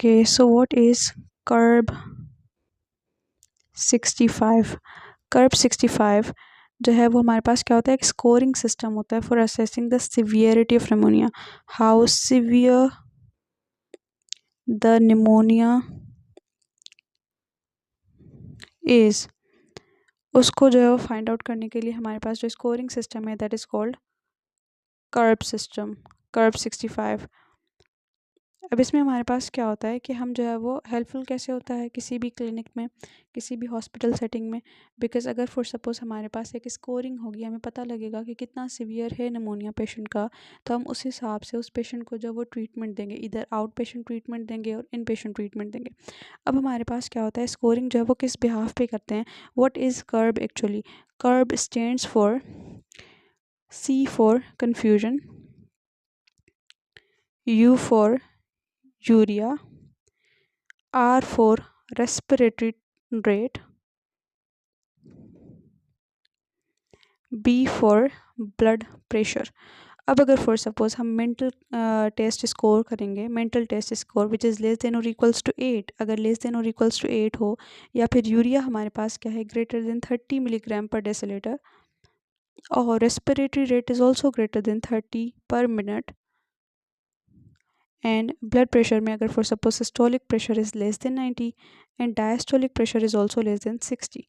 Okay, so what is curb 65? कर्ब 65 जो है वो हमारे पास क्या होता है, एक स्कोरिंग सिस्टम होता है for assessing the severity of pneumonia, how severe the pneumonia is. उसको जो है वो फाइंड आउट करने के लिए हमारे पास जो स्कोरिंग सिस्टम है दैट इज़ कॉल्ड कर्ब सिस्टम, कर्ब 65। अब इसमें हमारे पास क्या होता है कि हम जो है वो हेल्पफुल कैसे होता है किसी भी क्लिनिक में, किसी भी हॉस्पिटल सेटिंग में, बिकॉज अगर फॉर सपोज हमारे पास एक स्कोरिंग होगी, हमें पता लगेगा कि कितना सीवियर है निमोनिया पेशेंट का, तो हम उस हिसाब से उस पेशेंट को जो वो ट्रीटमेंट देंगे, इधर आउट पेशेंट ट्रीटमेंट देंगे और इन पेशेंट ट्रीटमेंट देंगे। अब हमारे पास क्या होता है, स्कोरिंग जो है वो किस बिहाफ पे करते हैं, what is curb actually. Curb stands for C for confusion, U for urea, R for respiratory rate, B for blood pressure। अब अगर फॉर सपोज हम मेंटल टेस्ट स्कोर करेंगे, mental test score which is less than और equals to 8, अगर less than और equals to 8 हो, या फिर यूरिया हमारे पास क्या है greater than 30 milligram per decilitre, और respiratory rate is also greater than 30 per minute, and blood pressure में अगर for suppose systolic pressure is less than 90 and diastolic pressure is also less than 60।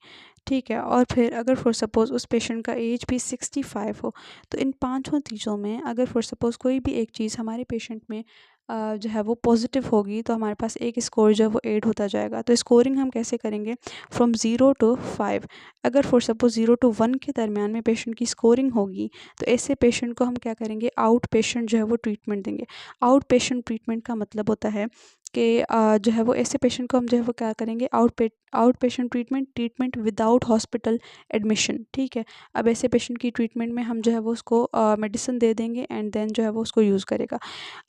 ठीक है, और फिर अगर फॉर सपोज उस patient का एज भी 65 हो, तो इन पांचों चीज़ों में अगर फॉर सपोज कोई भी एक चीज़ हमारे पेशेंट में जो है वो पॉजिटिव होगी, तो हमारे पास एक स्कोर जो है वो ऐड होता जाएगा। तो स्कोरिंग हम कैसे करेंगे, फ्रॉम 0 to 5। अगर फॉर सपोज 0 to 1 के दरमियान में पेशेंट की स्कोरिंग होगी, तो ऐसे पेशेंट को हम क्या करेंगे, आउट पेशेंट जो है वो ट्रीटमेंट देंगे। आउट पेशेंट ट्रीटमेंट का मतलब होता है कि जो है वो ऐसे पेशेंट को हम जो है वो क्या करेंगे, out patient treatment without hospital admission. ठीक है, अब ऐसे पेशेंट की ट्रीटमेंट में हम जो है वो उसको मेडिसिन दे देंगे एंड देन जो है वो उसको यूज़ करेगा।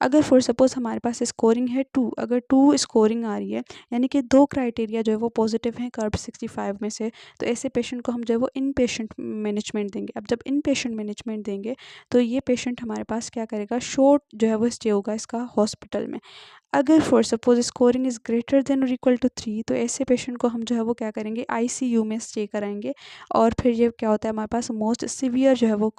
अगर फॉर सपोज हमारे पास स्कोरिंग है 2, अगर 2 स्कोरिंग आ रही है, यानी कि 2 क्राइटेरिया जो है वो पॉजिटिव हैं कर्ब 65 में से, तो ऐसे पेशेंट को हम जो है वो इन पेशेंट मैनेजमेंट देंगे। अब जब इन पेशेंट मैनेजमेंट देंगे, तो ये पेशेंट हमारे पास क्या करेगा, शॉर्ट जो है वो स्टे होगा इसका हॉस्पिटल में। अगर for suppose scoring is greater than और इक्वल टू 3, तो ऐसे पेशेंट को हम जो है वो क्या करेंगे, आईसीयू में स्टे कराएंगे। और फिर ये क्या होता है, हमारे पास मोस्ट सीवियर जो है वो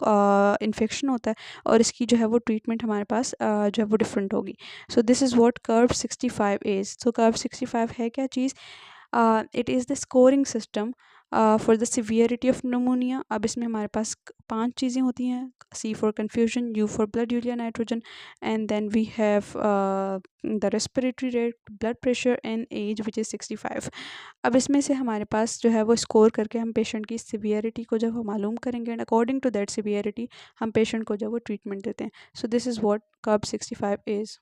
इन्फेक्शन होता है, और इसकी जो है वो ट्रीटमेंट हमारे पास जो है वो डिफरेंट होगी। So this is what curb 65 is. So curb 65 है क्या चीज़, it is the scoring system for the severity of pneumonia. अब इसमें हमारे पास 5 चीज़ें होती हैं, C for confusion, U for blood urea nitrogen, and then we have the respiratory rate, blood pressure and age which is 65। अब इसमें से हमारे पास जो है वो स्कोर करके हम पेशेंट की सिवियरिटी को जब हम मालूम करेंगे, and according to that severity हम पेशेंट को जो वो ट्रीटमेंट देते हैं। So this is what curb 65 is.